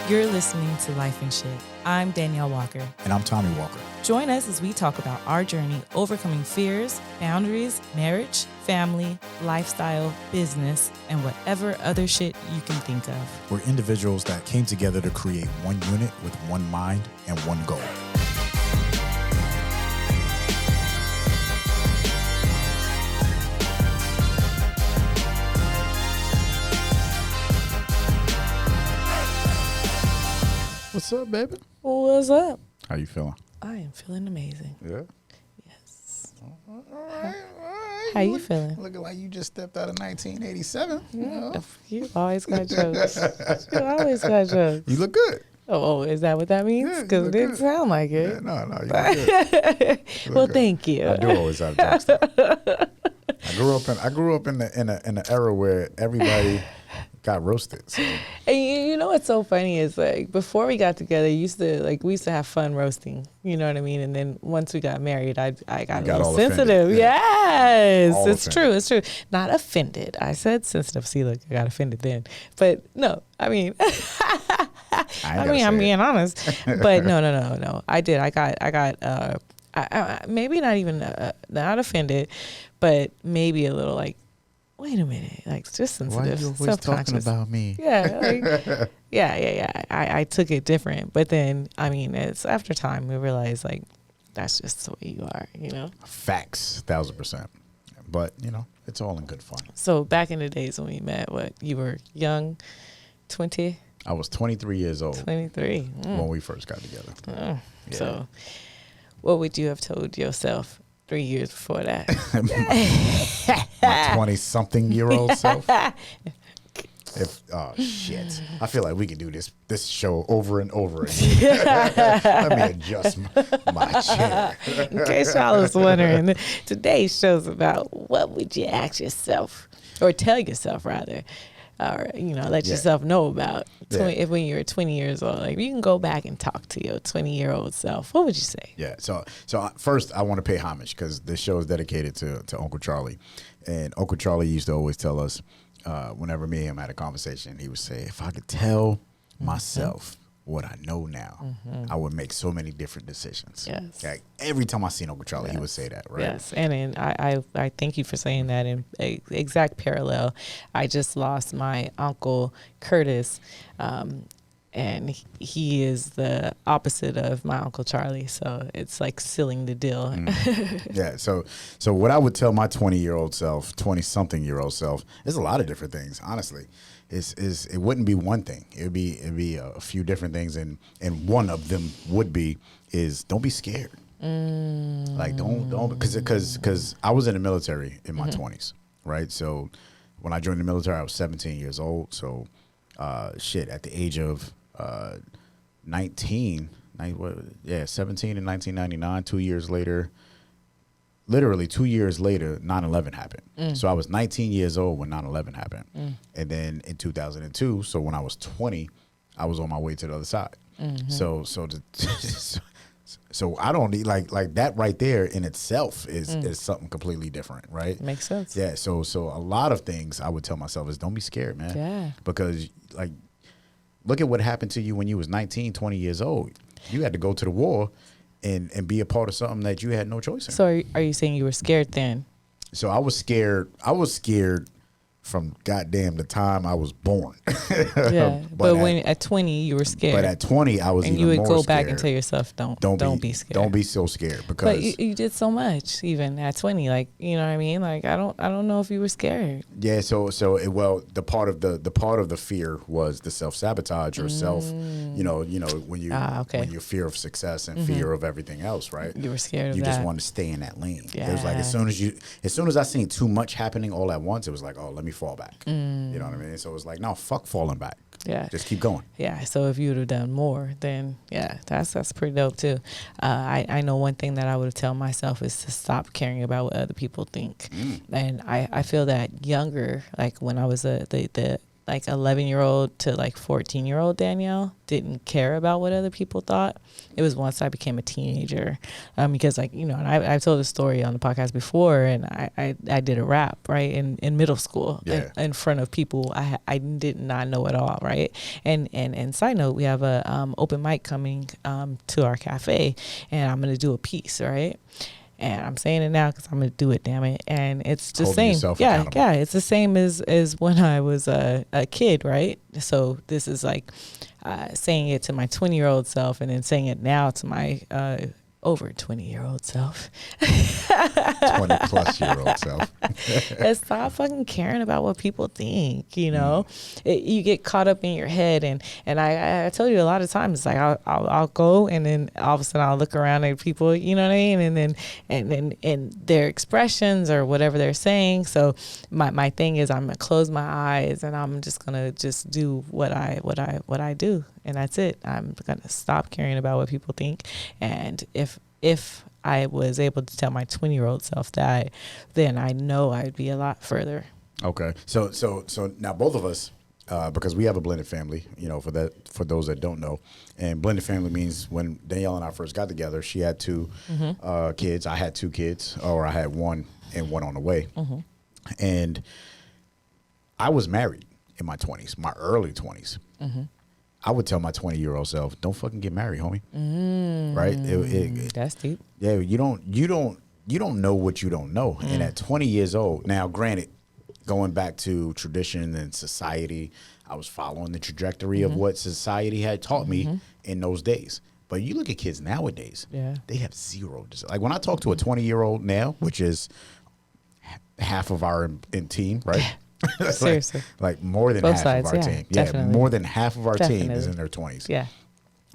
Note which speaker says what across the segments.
Speaker 1: You're listening to Lyfe and Shyt. I'm Daneyel Walker.
Speaker 2: And I'm Tommy Walker.
Speaker 1: Join us as we talk about our journey overcoming fears, boundaries, marriage, family, lifestyle, business, and whatever other shit you can think of.
Speaker 2: We're individuals that came together to create one unit with one mind and one goal. What's up, baby?
Speaker 1: What's up?
Speaker 2: How you feeling?
Speaker 1: I am feeling amazing.
Speaker 2: Yeah.
Speaker 1: Yes.
Speaker 2: All right.
Speaker 1: How you feeling?
Speaker 2: Looking like you just stepped out of 1987.
Speaker 1: You always got jokes. You always got jokes.
Speaker 2: You look good.
Speaker 1: Oh, is that what that means?
Speaker 2: Yeah,
Speaker 1: Because
Speaker 2: you
Speaker 1: it didn't
Speaker 2: look
Speaker 1: sound like
Speaker 2: Yeah,
Speaker 1: it.
Speaker 2: no, you look good. You look
Speaker 1: Well,
Speaker 2: good.
Speaker 1: thank you.
Speaker 2: I do always have jokes. Though. I grew up in the era where everybody got roasted. So.
Speaker 1: And you know what's so funny is like before we got together, we used to have fun roasting. You know what I mean? And then once we got married, I got a little sensitive.
Speaker 2: Offended. Yeah.
Speaker 1: Yes,
Speaker 2: All
Speaker 1: it's
Speaker 2: offended.
Speaker 1: true. It's true. Not offended. I said sensitive. See, look, I got offended then. But no, I mean, I'm being honest. But no. I did. I got. Maybe not even not offended, but maybe a little like. Wait a minute, like just sensitive,
Speaker 2: Why are you always
Speaker 1: self-conscious.
Speaker 2: talking about me?
Speaker 1: Yeah, like, yeah. I took it different, but then I mean, it's after time we realized like that's just the way you are, you know.
Speaker 2: Facts, 1000%. But you know, it's all in good fun.
Speaker 1: So back in the days when we met, what you were young, 20,
Speaker 2: I was 23 years old
Speaker 1: 23.
Speaker 2: when we first got together. Yeah.
Speaker 1: So, what would you have told yourself 3 years before that?
Speaker 2: My 20-something-year-old self. Shit. I feel like we can do this show over and over again. Let me adjust my chair.
Speaker 1: In case y'all was wondering, today's show's about what would you ask yourself, or tell yourself rather, or let yourself know about if when you're 20 years old. Like you can go back and talk to your 20-year-old self. What would you say?
Speaker 2: Yeah. So first I want to pay homage because this show is dedicated to Uncle Charlie, and Uncle Charlie used to always tell us whenever me and him had a conversation, he would say, if I could tell myself what I know now, I would make so many different decisions.
Speaker 1: Yes.
Speaker 2: Like, every time I seen Uncle Charlie, he would say that, right?
Speaker 1: Yes, and I thank you for saying that. In exact parallel, I just lost my uncle Curtis, and he is the opposite of my Uncle Charlie. So it's like sealing the deal.
Speaker 2: Yeah. So what I would tell my 20-year-old self, 20-something-year-old self, there's a lot of different things, honestly. It wouldn't be one thing. It'd be a few different things, and one of them would be don't be scared. Like don't because I was in the military in my 20s, right? So when I joined the military, I was 17 years old. So at the age of 17 in 1999, 2 years later. Literally 2 years later, 9/11 happened. So I was 19 years old when 9/11 happened. And then in 2002, so when I was 20, I was on my way to the other side. So I don't need like that right there in itself is something completely different, right?
Speaker 1: Makes sense.
Speaker 2: Yeah. So a lot of things I would tell myself is don't be scared, man.
Speaker 1: Yeah.
Speaker 2: Because like, look at what happened to you when you was 19, 20 years old. You had to go to the war and be a part of something that you had no choice in.
Speaker 1: So are you saying you were scared then?
Speaker 2: So I was scared from goddamn the time I was born.
Speaker 1: Yeah. but when at 20 you were scared.
Speaker 2: But at 20 I was
Speaker 1: and
Speaker 2: even more scared.
Speaker 1: you would go back and tell yourself don't be scared.
Speaker 2: Don't be so scared because
Speaker 1: But you did so much even at 20, like, you know what I mean? Like I don't know if you were scared.
Speaker 2: Yeah, the part of the fear was the self-sabotage or self, when your fear of success and fear of everything else, right?
Speaker 1: You were scared of
Speaker 2: You
Speaker 1: that.
Speaker 2: just wanted to stay in that lane.
Speaker 1: Yeah.
Speaker 2: It was like as soon as I seen too much happening all at once, it was like, oh, let me fall back. You know what I mean? So it was like, no, fuck falling back.
Speaker 1: Yeah.
Speaker 2: Just keep going.
Speaker 1: Yeah. So if you would have done more, then yeah, that's pretty dope too. I know one thing that I would have tell myself is to stop caring about what other people think. And I feel that younger, like when I was the like 11-year-old to like 14-year-old Daneyel didn't care about what other people thought. It was once I became a teenager, because like, you know, and I've told the story on the podcast before, and I did a rap, right, in middle school, in front of people I did not know at all, right? And side note, we have a open mic coming to our cafe, and I'm gonna do a piece, right? And I'm saying it now because I'm gonna do it, damn it. And it's the same. Yeah, it's the same as when I was a kid, right? So this is like saying it to my 20-year-old self, and then saying it now to my over 20-year-old self.
Speaker 2: 20-plus-year-old self.
Speaker 1: And stop fucking caring about what people think, you know? You get caught up in your head, and I tell you a lot of times, like I'll go, and then all of a sudden I'll look around at people, you know what I mean? And then their expressions or whatever they're saying. So my thing is, I'm gonna close my eyes, and I'm just gonna do what I do. And that's it. I'm gonna stop caring about what people think. And if I was able to tell my 20-year-old self that, then I know I'd be a lot further.
Speaker 2: Okay. So now both of us, because we have a blended family, you know, for those that don't know, and blended family means when Daneyel and I first got together, she had two kids, I had two kids, or I had one and one on the way, and I was married in my 20s, my early 20s. I would tell my 20-year-old self, don't fucking get married, homie. Right?
Speaker 1: That's deep.
Speaker 2: Yeah, you don't know what you don't know. And at 20 years old, now granted, going back to tradition and society, I was following the trajectory of what society had taught me in those days. But you look at kids nowadays, they have zero desire. Like when I talk to a 20-year-old now, which is half of our team, right?
Speaker 1: Seriously.
Speaker 2: like more than
Speaker 1: Both
Speaker 2: half
Speaker 1: sides,
Speaker 2: of our team.
Speaker 1: Definitely.
Speaker 2: Yeah, more than half of our team is in their 20s.
Speaker 1: Yeah.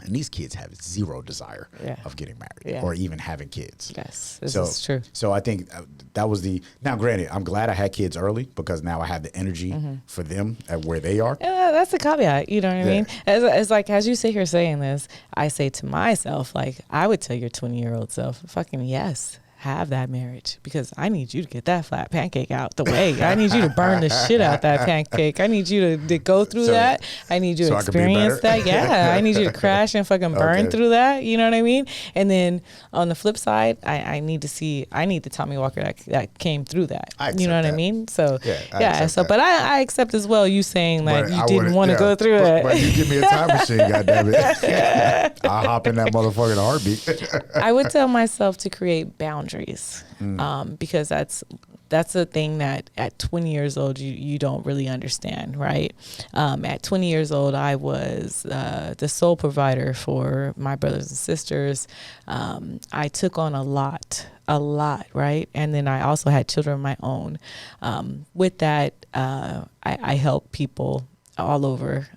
Speaker 2: And these kids have zero desire of getting married or even having kids.
Speaker 1: Yes, this is true.
Speaker 2: So I think that was now granted, I'm glad I had kids early because now I have the energy for them at where they are.
Speaker 1: Yeah, that's the caveat, you know what I mean? It's like, as you sit here saying this, I say to myself, like, I would tell your 20-year-old self, fucking yes, have that marriage, because I need you to get that flat pancake out the way. I need you to burn the shit out that pancake. I need you to go through that. I need you to experience that. Yeah. I need you to crash and fucking burn through that. You know what I mean? And then on the flip side, I need the Tommy Walker that came through that. You know what I mean? So but I accept as well you saying that you didn't want to go through it.
Speaker 2: But you give me a time machine, goddammit. I'll hop in that motherfucking heartbeat.
Speaker 1: I would tell myself to create boundaries. Because that's the thing that at 20 years old you don't really understand, right? At 20 years old, I was the sole provider for my brothers and sisters. I took on a lot, right? And then I also had children of my own. With that, I help people all over,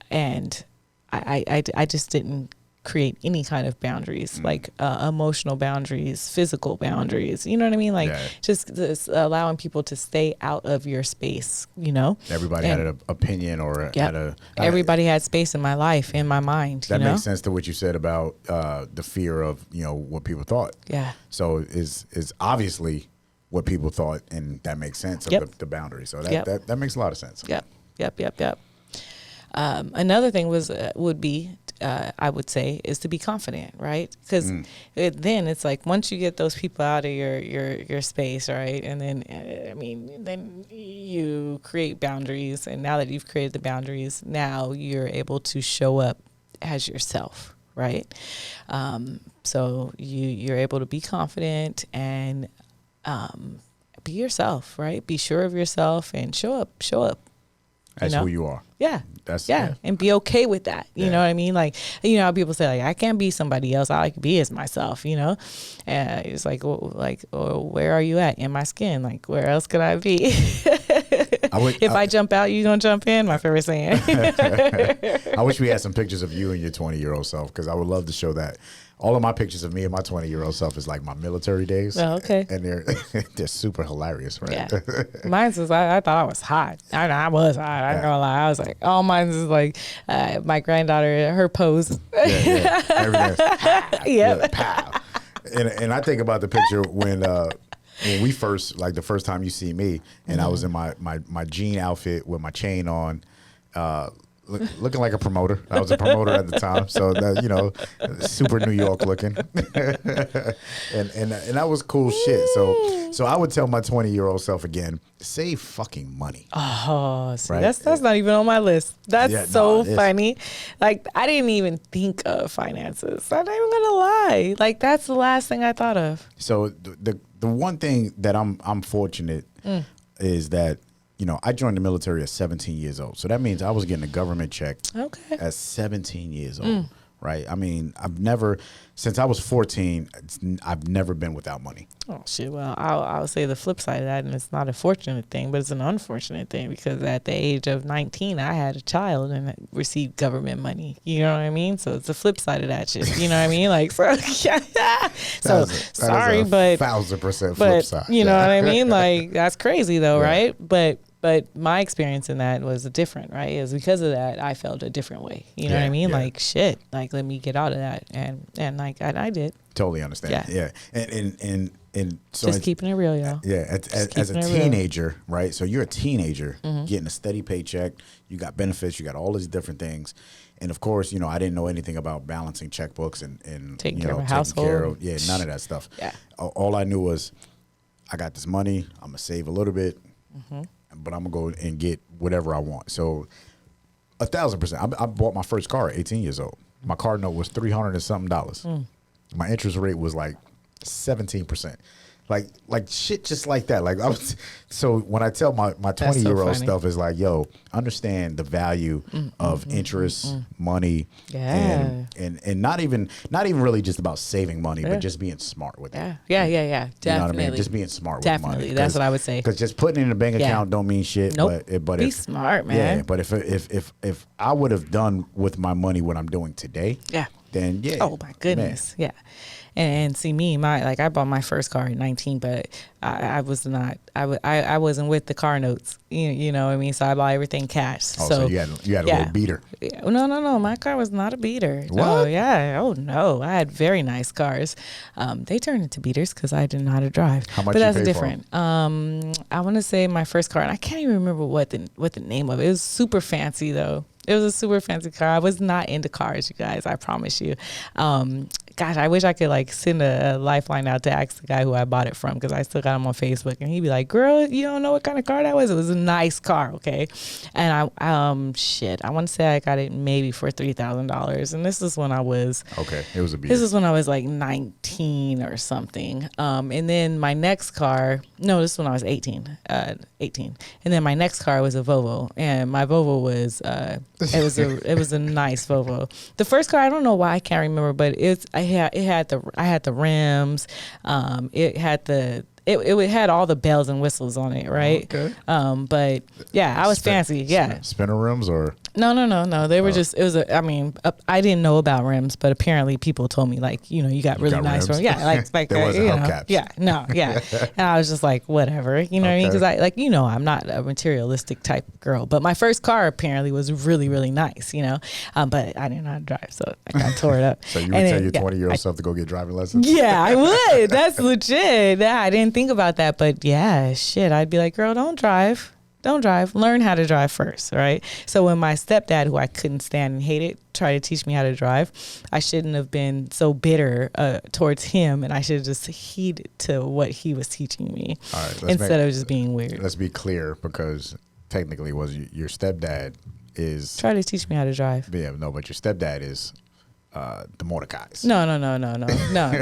Speaker 1: and I just didn't create any kind of boundaries, like emotional boundaries, physical boundaries, you know what I mean? Like just allowing people to stay out of your space, you know?
Speaker 2: Everybody had an opinion or
Speaker 1: everybody had space in my life, in my mind.
Speaker 2: That makes sense to what you said about the fear of, you know, what people thought. Yeah. So is obviously what people thought, and that makes sense of the boundary. So that makes a lot of sense.
Speaker 1: Yep. Another thing would be I would say is to be confident, right? Because then it's like once you get those people out of your space, right? And then then you create boundaries, and now that you've created the boundaries, now you're able to show up as yourself, right? So you're able to be confident and be yourself, right? Be sure of yourself and show up.
Speaker 2: That's who you are.
Speaker 1: Yeah. And be okay with that. You know what I mean? Like, you know how people say, like, I can't be somebody else. I like to be as myself, you know? And it's like, where are you at in my skin? Like, where else could I be? If I jump out, you gonna jump in? My favorite saying.
Speaker 2: I wish we had some pictures of you and your 20-year-old self, because I would love to show that. All of my pictures of me and my 20-year-old self is like my military days.
Speaker 1: Oh, okay.
Speaker 2: And they're super hilarious, right?
Speaker 1: Yeah. Mine's was, I thought I was hot. I was hot. I'm not gonna lie. I was like, all mine's is like my granddaughter, her pose.
Speaker 2: Everything's pow. And I think about the picture when when we first, like the first time you see me, and I was in my jean outfit with my chain on, looking like a promoter. I was a promoter at the time, so that, you know, super New York looking, and that was cool shit. So I would tell my 20-year-old self again, save fucking money.
Speaker 1: Oh, see,
Speaker 2: right?
Speaker 1: that's not even on my list. That's so
Speaker 2: no,
Speaker 1: funny. Like, I didn't even think of finances. I'm not even gonna lie. Like, that's the last thing I thought of.
Speaker 2: So the one thing that I'm fortunate is that, you know, I joined the military at 17 years old. So that means I was getting a government check at 17 years old, right? I mean, since I was 14, I've never been without money.
Speaker 1: Oh, shit. Well, I'll say the flip side of that, and it's not a fortunate thing, but it's an unfortunate thing, because at the age of 19, I had a child and received government money. You know what I mean? So it's the flip side of that shit. You know what I mean? Like, so, sorry, but
Speaker 2: 1000% flip side.
Speaker 1: You know what I mean? Like, that's crazy though, right? But my experience in that was different, right? It was because of that I felt a different way. You know what I mean? Like, shit, like, let me get out of that. And like, I did.
Speaker 2: Totally understand. Yeah. And so
Speaker 1: just keeping it real, y'all.
Speaker 2: Yeah. As a teenager, right? So you're a teenager getting a steady paycheck. You got benefits. You got all these different things. And of course, you know, I didn't know anything about balancing checkbooks and
Speaker 1: taking
Speaker 2: care
Speaker 1: of a household.
Speaker 2: None of that stuff.
Speaker 1: Yeah.
Speaker 2: All I knew was, I got this money. I'm gonna save a little bit, but I'm gonna go and get whatever I want. So 1,000%. I bought my first car at 18 years old. My car note was $300 and something. My interest rate was like 17%. Like shit, just like that. Like, so when I tell my 20-year-old stuff is like, yo, understand the value of interest, money, and not even really just about saving money, but just being smart with it.
Speaker 1: Yeah. Definitely.
Speaker 2: You know what I mean? Just being smart with money.
Speaker 1: That's what I would say.
Speaker 2: Because just putting it in a bank account don't mean shit.
Speaker 1: Nope.
Speaker 2: But
Speaker 1: be smart, man.
Speaker 2: Yeah, but if I would have done with my money what I'm doing today, then
Speaker 1: oh my goodness, man. And see me, I bought my first car at 19, but I wasn't with the car notes. You know what I mean? So I bought everything cash.
Speaker 2: Oh, so you had a little beater.
Speaker 1: No. My car was not a beater.
Speaker 2: What?
Speaker 1: Oh, yeah. Oh, no. I had very nice cars. They turned into beaters because I didn't know how to drive.
Speaker 2: How much
Speaker 1: but that's
Speaker 2: you pay
Speaker 1: different. I want to say my first car, and I can't even remember what the name of it. It was super fancy, though. It was a super fancy car. I was not into cars, you guys. I promise you. Gosh, I wish I could send a lifeline out to ask the guy who I bought it from, because I still got him on Facebook, and he'd be like, "Girl, you don't know what kind of car that was? It was a nice car, okay?" And I want to say I got it maybe for $3,000, and this is when I was
Speaker 2: It was a beater.
Speaker 1: This is when I was like 19 or something. And then my next car, no, this is when I was 18. And then my next car was a Volvo, and my Volvo was it was a nice Volvo. The first car, I don't know why, I can't remember, but I had the rims. It had all the bells and whistles on it, right? Okay. But yeah, I was fancy. Yeah.
Speaker 2: Spinner rims or?
Speaker 1: No. They were just, I didn't know about rims, but apparently people told me, you got really nice rims. Yeah, like
Speaker 2: there wasn't hubcaps.
Speaker 1: Yeah, no, yeah. And I was just like, whatever, you know what I mean? Because I'm not a materialistic type of girl, but my first car apparently was really, really nice, but I didn't know how to drive, so I got tore it up.
Speaker 2: So you would tell your 20-year-old self to go get driving lessons?
Speaker 1: Yeah, I would. That's legit. Yeah, I didn't think about that, but yeah, shit, I'd be like, girl, don't drive. Learn how to drive first, right? So when my stepdad, who I couldn't stand and hated, tried to teach me how to drive, I shouldn't have been so bitter towards him, and I should have just heeded to what he was teaching me instead of just being weird.
Speaker 2: Let's be clear, because technically your stepdad is...
Speaker 1: Try to teach me how to drive.
Speaker 2: Yeah, no, but your stepdad is... the Mordecai's.
Speaker 1: No.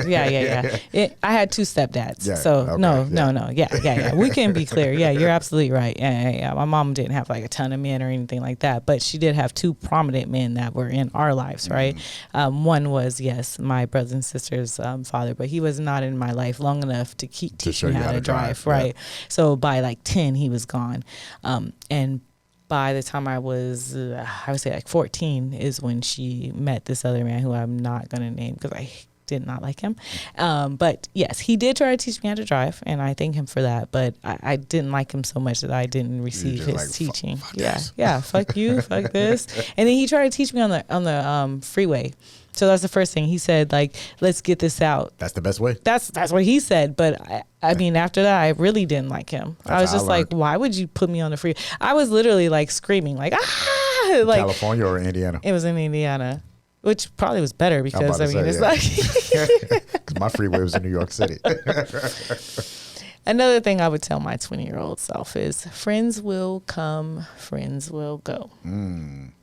Speaker 1: Yeah. I had two stepdads. Yeah, so okay, no. Yeah. We can be clear. Yeah, you're absolutely right. Yeah. My mom didn't have a ton of men or anything like that, but she did have two prominent men that were in our lives, right? One was, yes, my brothers and sisters' father, but he was not in my life long enough to teach me how to drive, right? Yeah. So by 10, he was gone. And by the time I was, I would say 14 is when she met this other man who I'm not going to name because I did not like him. But yes, he did try to teach me how to drive, and I thank him for that. But I didn't like him so much that I didn't receive his
Speaker 2: like,
Speaker 1: teaching.
Speaker 2: fuck
Speaker 1: Yeah,
Speaker 2: this.
Speaker 1: yeah, fuck you, fuck this. And then he tried to teach me on the freeway. So that's the first thing he said. Like, let's get this out.
Speaker 2: That's the best way.
Speaker 1: That's what he said. But I mean, after that, I really didn't like him. I was just like, why would you put me on the freeway? I was literally like screaming, like, ah, like
Speaker 2: California or Indiana?
Speaker 1: It was in Indiana, which probably was better because it's like
Speaker 2: because my freeway was in New York City.
Speaker 1: Another thing I would tell my 20-year-old self is friends will come, friends will go,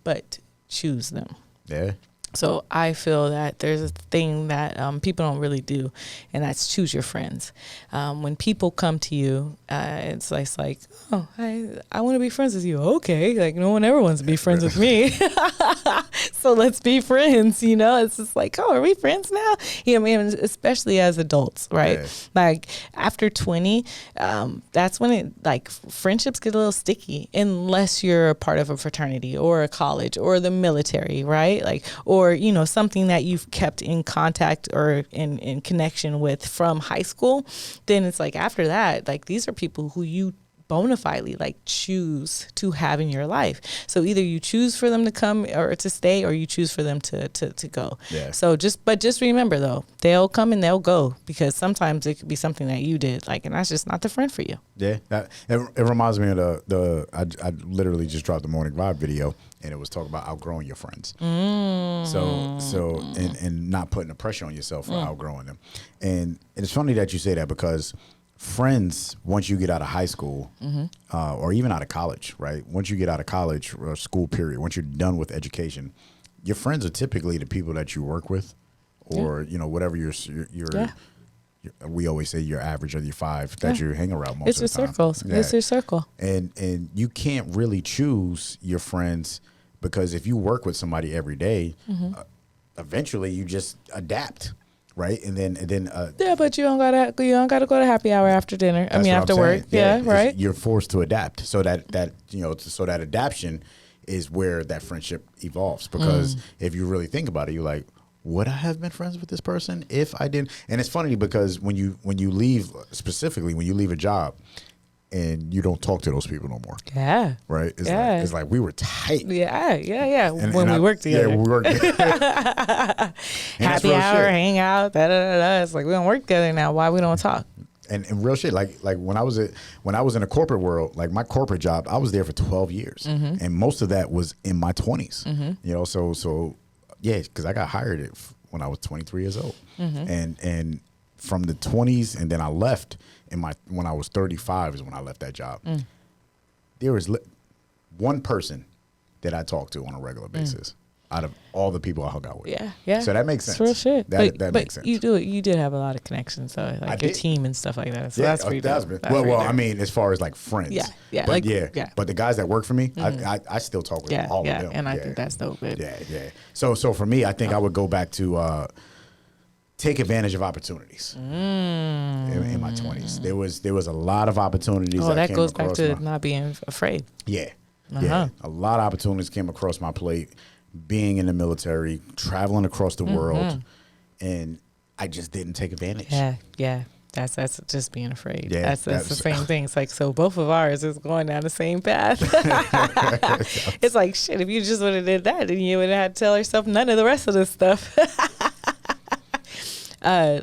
Speaker 1: but choose them.
Speaker 2: Yeah.
Speaker 1: So I feel that there's a thing that people don't really do, and that's choose your friends. When people come to you, it's like, oh, I want to be friends with you. Okay, like no one ever wants to be friends with me. So let's be friends, you know? It's just like, oh, are we friends now? You know, I mean, especially as adults, right? Yeah. Like after 20, that's when friendships get a little sticky unless you're a part of a fraternity or a college or the military, right? Like, or, you know, something that you've kept in contact or in connection with from high school. Then it's like after that, like these are people who you bona fidely like choose to have in your life. So either you choose for them to come or to stay, or you choose for them to go. Yeah. So just remember though, they'll come and they'll go, because sometimes it could be something that you did, like, and that's just not the friend for you.
Speaker 2: Yeah. It reminds me of I literally just dropped the Morning Vibe video, and it was talking about outgrowing your friends. So and not putting the pressure on yourself for outgrowing them. And it's funny that you say that, because friends, once you get out of high school, or even out of college, right? Once you get out of college or school period, once you're done with education, your friends are typically the people that you work with, or you know, whatever your we always say your average of your five that you hang around most of the time.
Speaker 1: It's your circle.
Speaker 2: And you can't really choose your friends, because if you work with somebody every day, eventually you just adapt. Right. And then
Speaker 1: but you don't gotta go to happy hour after dinner. I mean, after work. Yeah, right.
Speaker 2: You're forced to adapt. So that you know, so that adaptation is where that friendship evolves. Because if you really think about it, you're like, would I have been friends with this person if I didn't? And it's funny because when you leave, specifically when you leave a job and you don't talk to those people no more. Yeah. Right? It's like we were tight.
Speaker 1: Yeah. When we worked together. Yeah, we worked together. Happy hour, hang out, It's like we don't work together now. Why we don't talk?
Speaker 2: And real shit, like when I was in a corporate world, like my corporate job, I was there for 12 years. And most of that was in my 20s. You know, so yeah, because I got hired when I was 23 years old. And from the 20s, and then I left when I was 35 is when I left that job. There was one person that I talked to on a regular basis out of all the people I hung out with. Yeah. So that makes sense. Real shit. That makes sense.
Speaker 1: You did have a lot of connections, so like your team and stuff like that. So that's pretty dope.
Speaker 2: Well, I mean, as far as like friends.
Speaker 1: Yeah.
Speaker 2: But the guys that work for me, I still talk with all of them.
Speaker 1: And I think that's dope.
Speaker 2: Yeah. So for me, I think I would go back to take advantage of opportunities in my 20s. There was a lot of opportunities.
Speaker 1: That goes back to not being afraid.
Speaker 2: Yeah. A lot of opportunities came across my plate, being in the military, traveling across the world, and I just didn't take advantage.
Speaker 1: Yeah. That's just being afraid. Yeah, that's the same thing. It's like, so both of ours is going down the same path. It's like, shit, if you just would have did that, then you would have had to tell yourself none of the rest of this stuff.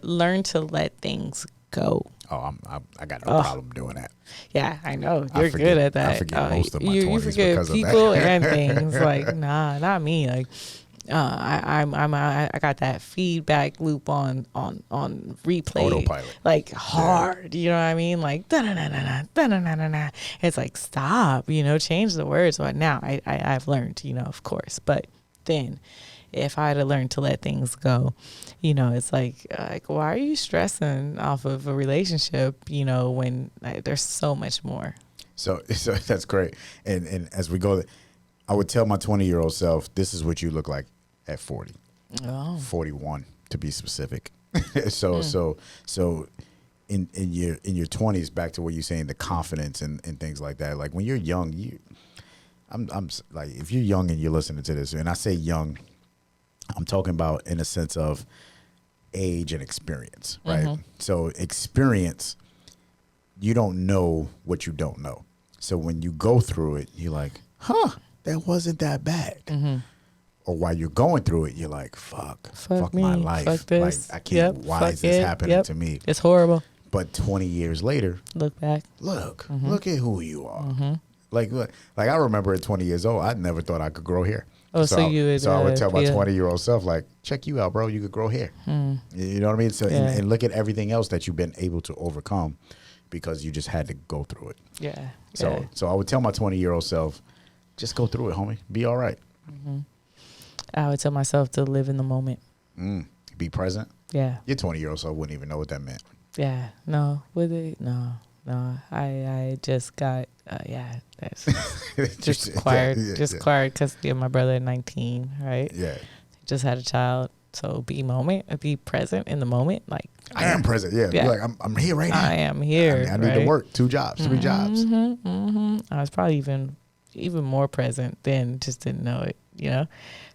Speaker 1: Learn to let things go.
Speaker 2: Oh, I got no problem doing that.
Speaker 1: Yeah, I know. You're good at that.
Speaker 2: I forget most of my 20s
Speaker 1: you forget
Speaker 2: because
Speaker 1: people
Speaker 2: of that.
Speaker 1: and things. Like, nah, not me. Like, I got that feedback loop on replay,
Speaker 2: autopilot,
Speaker 1: like hard. You know what I mean? Like da-na-na-na-na. It's like, stop. You know, change the words. But now I've learned. You know, of course. But then, if I had to learn to let things go, you know, it's like why are you stressing off of a relationship, you know, when there's so much more.
Speaker 2: So that's great. And as we go, I would tell my 20-year-old self, this is what you look like at 40, 41 to be specific. So in your 20s, back to what you're saying, the confidence and things like that. Like when you're young, I'm like, if you're young and you're listening to this, and I say young, I'm talking about in a sense of age and experience, right? So experience, you don't know what you don't know. So when you go through it, you're like, huh, that wasn't that bad. Or while you're going through it, you're like, fuck
Speaker 1: me,
Speaker 2: my life.
Speaker 1: fuck this.
Speaker 2: Like, I can't, why is this happening to me?
Speaker 1: It's horrible.
Speaker 2: But 20 years later,
Speaker 1: look back.
Speaker 2: Look at who you are. Like I remember at 20 years old, I never thought I could grow hair.
Speaker 1: Oh, so
Speaker 2: I would tell my 20-year-old self, like, check you out, bro. You could grow hair. You know what I mean? So and look at everything else that you've been able to overcome because you just had to go through it.
Speaker 1: Yeah.
Speaker 2: So I would tell my 20-year-old self, just go through it, homie. Be all right.
Speaker 1: I would tell myself to live in the moment.
Speaker 2: Be present.
Speaker 1: Yeah.
Speaker 2: Your 20-year-old self wouldn't even know what that meant.
Speaker 1: Yeah. No. Would it? No. I just got. That's just acquired. Acquired custody of my brother at 19. Right.
Speaker 2: Yeah.
Speaker 1: Just had a child. So be present in the moment. Like
Speaker 2: I am present. Yeah. Like I'm here right now.
Speaker 1: I am here.
Speaker 2: I need to work 2 jobs, 3 jobs.
Speaker 1: I was probably even more present then, just didn't know it. You know.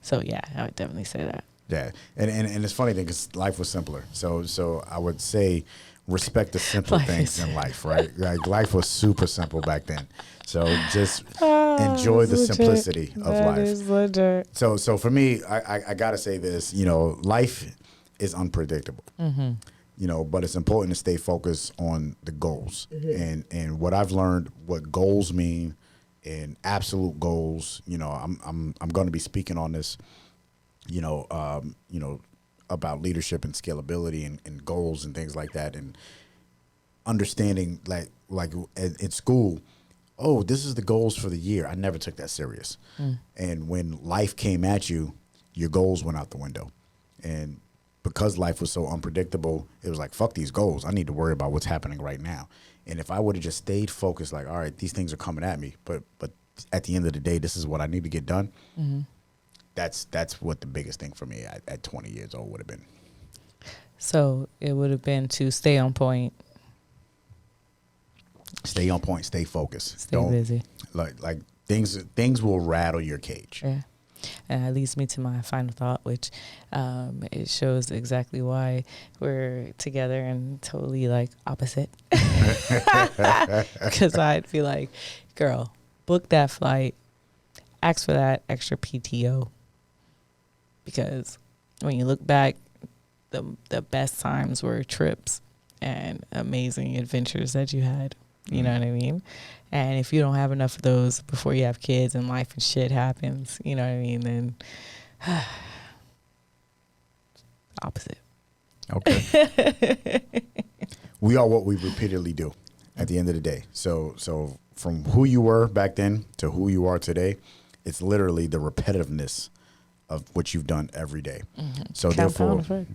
Speaker 1: So yeah, I would definitely say that.
Speaker 2: Yeah, and it's funny thing because life was simpler. So I would say respect the simple things in life, right? Like life was super simple back then. So just enjoy the simplicity of life.
Speaker 1: That is legit.
Speaker 2: So for me, I gotta say this. You know, life is unpredictable. You know, but it's important to stay focused on the goals. And what I've learned, what goals mean, and absolute goals. You know, I'm going to be speaking on this. You know, about leadership and scalability and goals and things like that, and understanding like in school, oh, this is the goals for the year. I never took that serious. And when life came at you, your goals went out the window. And because life was so unpredictable, it was like, fuck these goals. I need to worry about what's happening right now. And if I would have just stayed focused, like, all right, these things are coming at me, but at the end of the day, this is what I need to get done. That's what the biggest thing for me at 20 years old would have been.
Speaker 1: So it would have been to stay on point.
Speaker 2: Stay on point. Stay focused.
Speaker 1: Stay busy.
Speaker 2: Like things will rattle your cage.
Speaker 1: Yeah. And that leads me to my final thought, which it shows exactly why we're together and totally like opposite. Because I'd be like, girl, book that flight, ask for that extra PTO. Because when you look back, the best times were trips and amazing adventures that you had. You know what I mean? And if you don't have enough of those before you have kids and life and shit happens, you know what I mean, then opposite.
Speaker 2: Okay. We are what we repeatedly do at the end of the day. So from who you were back then to who you are today, it's literally the repetitiveness of what you've done every day. So
Speaker 1: Compound effect.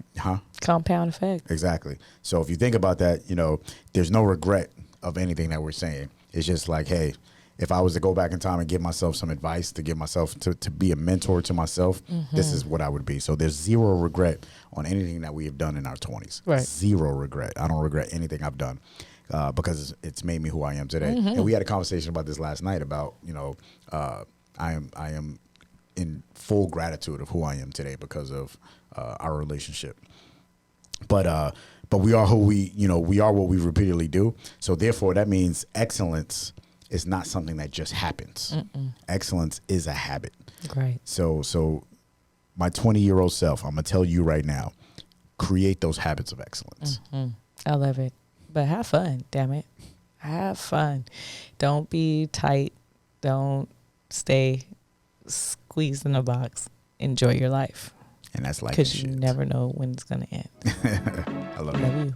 Speaker 1: Compound effect.
Speaker 2: Exactly. So if you think about that, you know, there's no regret of anything that we're saying. It's just like, hey, if I was to go back in time and give myself some advice, to give myself to be a mentor to myself, this is what I would be. So there's zero regret on anything that we have done in our 20s.
Speaker 1: Right.
Speaker 2: Zero regret. I don't regret anything I've done because it's made me who I am today. And we had a conversation about this last night about, you know, I am in full gratitude of who I am today because of our relationship. But we are who we are what we repeatedly do. So therefore, that means excellence is not something that just happens. Excellence is a habit.
Speaker 1: Right.
Speaker 2: So my 20-year-old self, I'm gonna tell you right now, create those habits of excellence.
Speaker 1: I love it. But have fun, damn it. Have fun. Don't be tight. Don't stay squeezed in a box. Enjoy your life.
Speaker 2: And that's like
Speaker 1: because you never know when it's gonna end.
Speaker 2: I love
Speaker 1: you.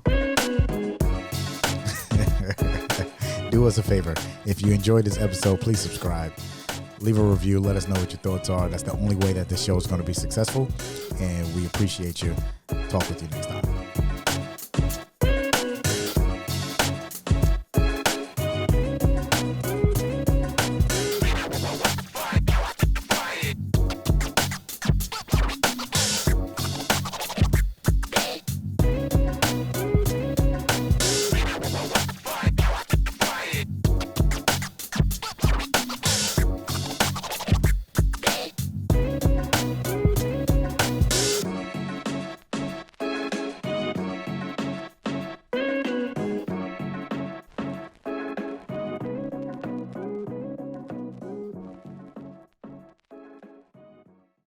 Speaker 2: Do us a favor. If you enjoyed this episode, please subscribe. Leave a review. Let us know what your thoughts are. That's the only way that this show is going to be successful. And we appreciate you. Talk with you next time.